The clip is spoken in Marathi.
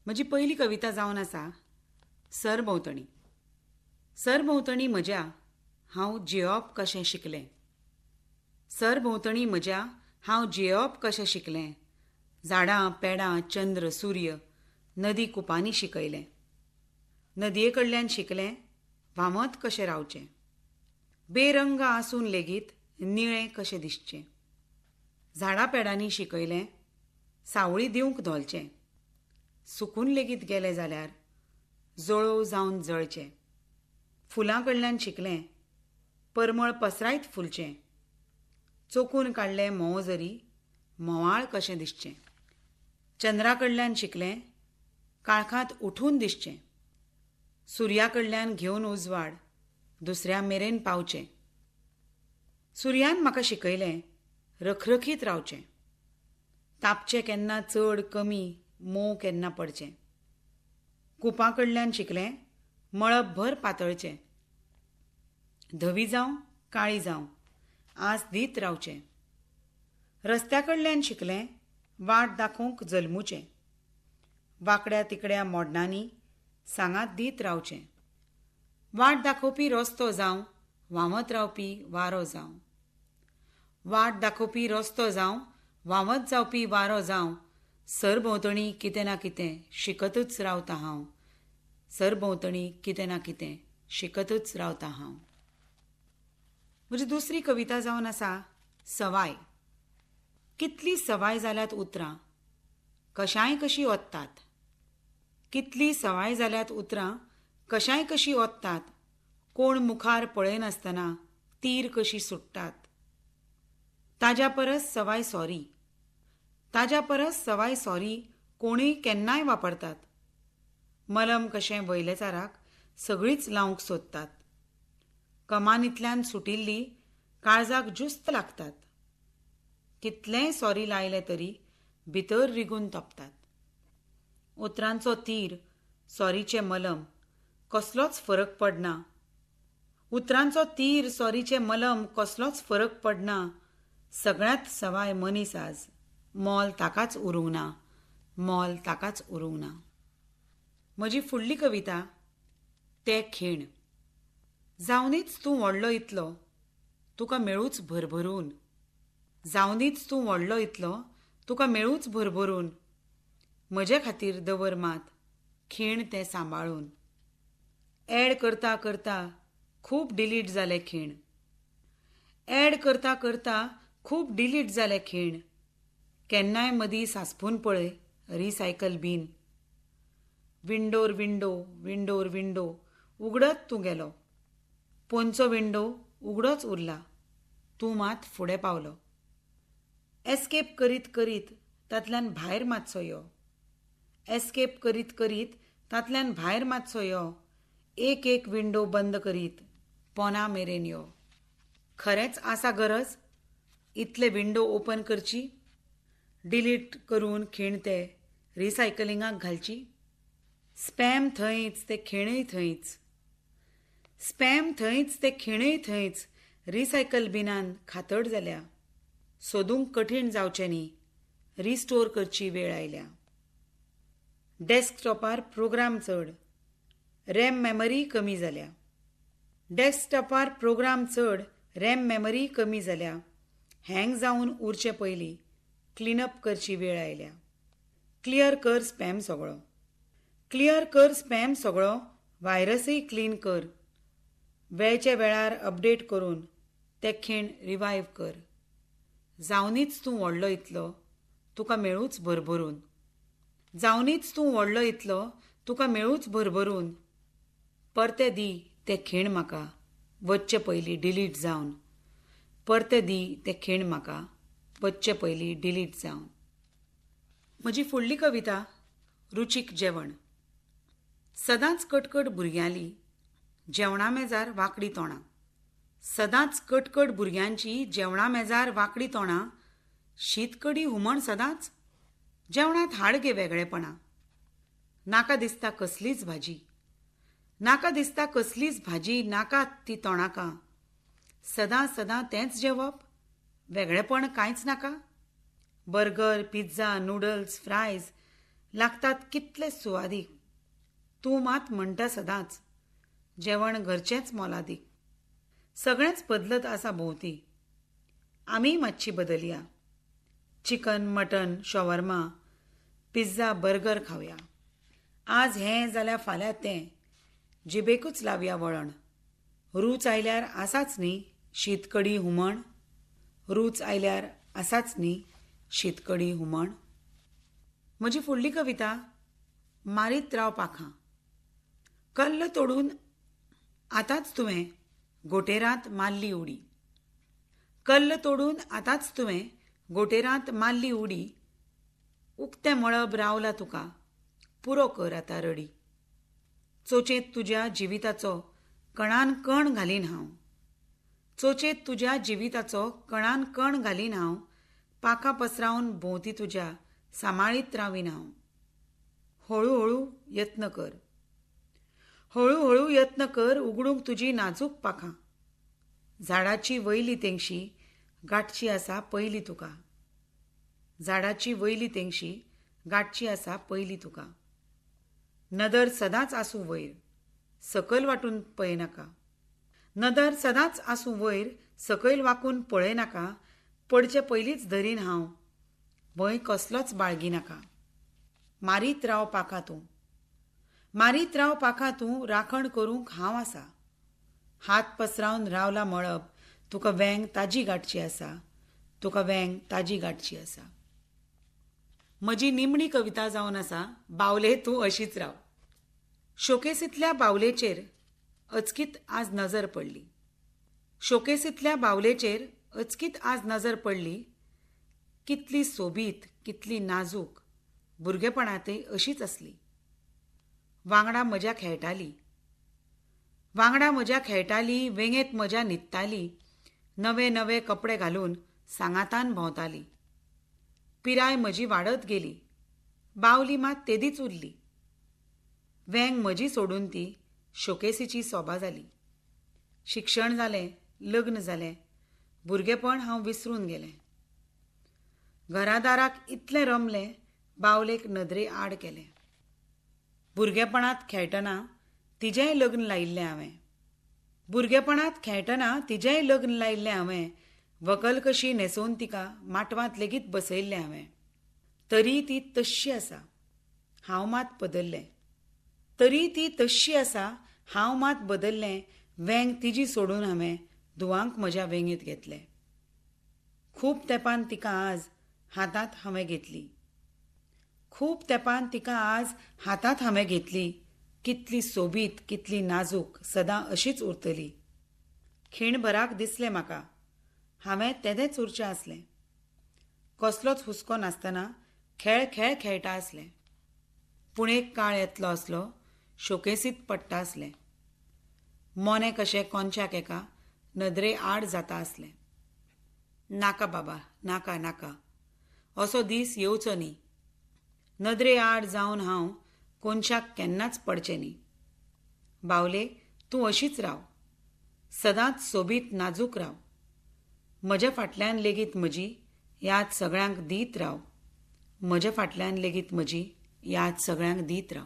म्हजी पहिली कविता जावन आसा सरभोंवतणी. सरभोंवतणी म्हज्या हांव जियेवप कशें शिकलें. सरभोंवतणी म्हज्या हांव जियेवप कशें शिकलें. झाडां पेडां चंद्र सूर्य नदी कुपांनी शिकयलें. नदये कडल्यान शिकलें व्हांवत कशें रावचें. बेरंग आसून लेगीत निळें कशें दिसचें. झाडां पेडांनी शिकयलें सावळी दिवंक धोलचें. सुकून लेगीत गेलें जाल्यार जळोव जावन जळचें. फुलां कडल्यान शिकलें परमळ पसरायत फुलचें. चोखून काडलें म्होंव जरी म्होंवाळ कशें दिसचें. चंद्रा कडल्यान शिकलें काळखांत उठून दिसचें. सुर्या कडल्यान घेवन उजवाड दुसऱ्या मेरेन पावचें. सुर्यान म्हाका शिकयलें रखरखीत रावचें. तापचें केन्ना चड कमी मोव केन्ना पडचें. कुपां कडल्यान शिकलें मळबभर पातळचें. धवी जावं काळी जावं आस दीत रावचें. रस्त्या कडल्यान शिकलें वाट दाखोवंक जल्मुचें. वाकड्या तिकड्या मोडणांनी सांगात दीत रावचें. वाट दाखोवपी रस्तो जावं व्हांवत रावपी वारो जावं. वाट दाखोवपी रस्तो जावं व्हांवत जावपी वारो जावं सरभोंवतणी कितें ना कितें शिकतूच रावतां हांव. सरभोंवतणी कितें ना कितें शिकतूच रावतां हांव. म्हजी दुसरी कविता जावन आसा सवाय. कितली सवाय जाल्यात उतरां कशाय कशी ओततात. कितली सवाय जाल्यात उतरां कशाय कशी ओततात. कोण मुखार पळयनासतना तीर कशी सुट्टात. ताज्या परस सवाय सॉरी. ताज्या परस सवाय सॉरी कोणीय केन्नाय वापरतात. मलम कशें वयलेचाराक सगळीच लावंक सोदतात. कमानींतल्यान सुटिल्ली काळजाक जुस्त लागतात. कितलेंय सॉरी लायलें तरी भितर रिगून तोपतात. उतरांचो तीर सॉरीचें मलम कसलोच फरक पडना. उतरांचो तीर सॉरीचें मलम कसलोच फरक पडना. सगळ्यांत सवाय मनीस आज मोल ताकाच उरूंक ना. मोल ताकाच उरूंक ना. म्हजी फुडली कविता ते खीण. जावनीच तूं व्हडलो इतलो तुका मेळूच भरभरून. जावनीच तूं व्हडलो इतलो तुका मेळूच भरभरून. म्हजे खातीर दवर मात खीण तें सांबाळून. ऍड करता करता खूब डिलीट जालें खीण. ऍड करता करता खूब डिलीट जालें खीण. केन्नाय मदीं सांसपून पळय रिसायकल बीन. विंडोर विंडो विंडोर विंडो उगडत तूं गेलो. पोंदचो विंडो उगडोच उरला तूं मात फुडें पावलो. एस्केप करीत करीत तांतल्यान भायर मातसो यो. एस्केप करीत करीत तांतल्यान भायर मातसो यो. एक एक विंडो बंद करीत पोना मेरेन यो. खरेंच आसा गरज इतले विंडो ओपन करची. डिलीट करून खीण ते रिसायकलिंगाक घालची. स्पॅम थंयच ते खीणय थंयच. स्पॅम थंयच ते खीणय थंयच. रिसायकल बिनान खातड जाल्या. सोदूंक कठीण जावचें न्ही रिस्टोर करची वेळ आयल्या. डेस्कटॉपार प्रोग्राम चड रॅम मेमरी कमी जाल्या. डेस्कटॉपार प्रोग्राम चड रॅम मेमरी कमी जाल्या. हँग जावन उरचे पयलीं क्लीनअप करची वेळ आयल्या. क्लियर कर स्पॅम सगळो. क्लियर कर स्पॅम सगळो. व्हायरसय क्लीन कर. वेळचे वेळार अपडेट करून ते खीण रिवायव कर. जावनीच तूं व्हडलो इतलो तुका मेळूच भरभरून. जावनीच तूं व्हडलो इतलो तुका मेळूच भरभरून. परते दी ते खीण म्हाका वच्चे पयलीं डिलीट जावन. परते दी ते खीण म्हाका वच्चे पयलीं डिलीट जावन. म्हजी फुडली कविता रुचीक जेवण. सदांच कटकट भुरग्यांली जेवणा मेजार वांकडी तोंडां. सदांच कटकट भुरग्यांची जेवणा मेजार वांकडी तोंडां. शीत कडी हुमण सदांच जेवणांत हाड गे वेगळेपणां. नाका दिसता कसलीच भाजी. नाका दिसता कसलीच भाजी नाकात ती तोंडाका. सदां सदां तेंच जेवप वेगळेपण कांयच नाका. बर्गर पिझ्झा नूडल्स फ्रायज लागतात कितले सुवादीक. तूं मात म्हणटा सदांच जेवण घरचेंच मोलादीक. सगळेंच बदलत आसा भोवती, आमी मातशी बदलया. Chicken, mutton, shawarma, pizza, burger खावया. आज हें जाल्यार फाल्यां तें, जिबेकूच लावया वळण. रूच आयल्यार आसाच न्ही शीत कडी हुमण. रूच आयल्यार आसाच न्ही शीत कडी हुमण. म्हजी फुडली कविता मारीत राव पाखां. कल्ल तोडून आतांच तुवें गोटेरांत मारली उडी. कल्ल तोडून आतांच तुवें गोटेरांत मारली उडी. उक्तें मळब रावला तुका, पुरो कर आतां रडी. चोचेंत तुज्या जिविताचो कणान कण घालीन हांव. चोचेंत तुज्या जिविताचो कणान कण घालीन हांव. पाखां पसरावन भोंवती तुज्या सांबाळीत रावीन हांव. हळू यत्न कर. हळू यत्न कर उगडूंक तुजी नाजूक पाखां. झाडाची वयली तेंगशी गाठची आसा पयली तुका. झाडाची वयली तेंगशी गाठची आसा पयली तुका. नदर सदांच आसूं वयर, सकयल वाटून पळयनाका. नदर सदांच आसूं वयर, सकयल वाकून पळयनाका. पडचे पयलींच धरीन हांव, भंय कसलोच बाळगिनाका. मारीत राव पाखां तूं. मारीत राव पाखां तूं, राखण करूंक हांव आसा. हात पसरावन रावला मळब, तुका वेंग ताजी गाठची आसा. तुका वेंग ताजी गाठची आसा. म्हजी निमणी कविता जावन आसा बावले तूं अशीच राव. शोकेसींतल्या बावलेचेर अचकीत आज नजर पडली. शोकेसींतल्या बावलेचेर अचकीत आज नजर पडली. कितली सोबीत, कितली नाजूक, भुरगेपणांतय अशीच असली. वांगडा म्हज्या खेळटाली. वांगडा म्हज्या खेळटाली, वेंगेत म्हज्या न्हिदताली. नवे नवे कपडे घालून सांगातान भोंवताली. पिराय म्हजी वाडत गेली, बावली मात तेदीच उरली. वेंग म्हजी सोडून ती शोकेसीची सोबा जाली. शिक्षण जालें, लग्न जालें, भुरगेपण हांव विसरून गेलें. घरादाराक इतलें रमलें, बावलेक नदरे आड केलें. भुरगेपणांत खेळटना तिजेंय लग्न लायिल्लें हांवें. भुरगेपणांत खेळटना तिजेंय लग्न लायिल्लें हांवें. व्हंकल कशी न्हेसोवन तिका माटवांत लेगीत बसयल्लें हांवें. तरी ती तश्शी आसा, हांव मात बदल्लें. तरी ती तश्शी आसा, हांव मात बदल्लें. वेंग तिजी सोडून हांवें धुवांक म्हज्या वेंगेंत घेतलें. खूब तेंपान तिका आज हातांत हांवें घेतली. खूब तेंपान तिका आज हातांत हांवें घेतली. कितली सोबीत, कितली नाजूक, सदां अशीच उरतली. खिणभराक दिसलें म्हाका हांवें तेदेंच उरचें आसलें. कसलोच हुस्को नासतना खेळ खेळ खेळटा आसलें. पूण एक काळ येतलो आसलो, शोकेसींत पडटा आसलें. मोने कशें कोनशाक एका नदरे आड जाता आसलें. नाका बाबा, नाका नाका, असो दीस येवचो न्ही. नदरे आड जावन हांव कोनशाक केन्नाच पडचें न्ही. बावले तूं अशीच राव, सदांच सोबीत नाजूक राव. म्हज्या फाटल्यान लेगीत म्हजी याद सगळ्यांक दीत राव. म्हज्या फाटल्यान लेगीत म्हजी याद सगळ्यांक दीत राव.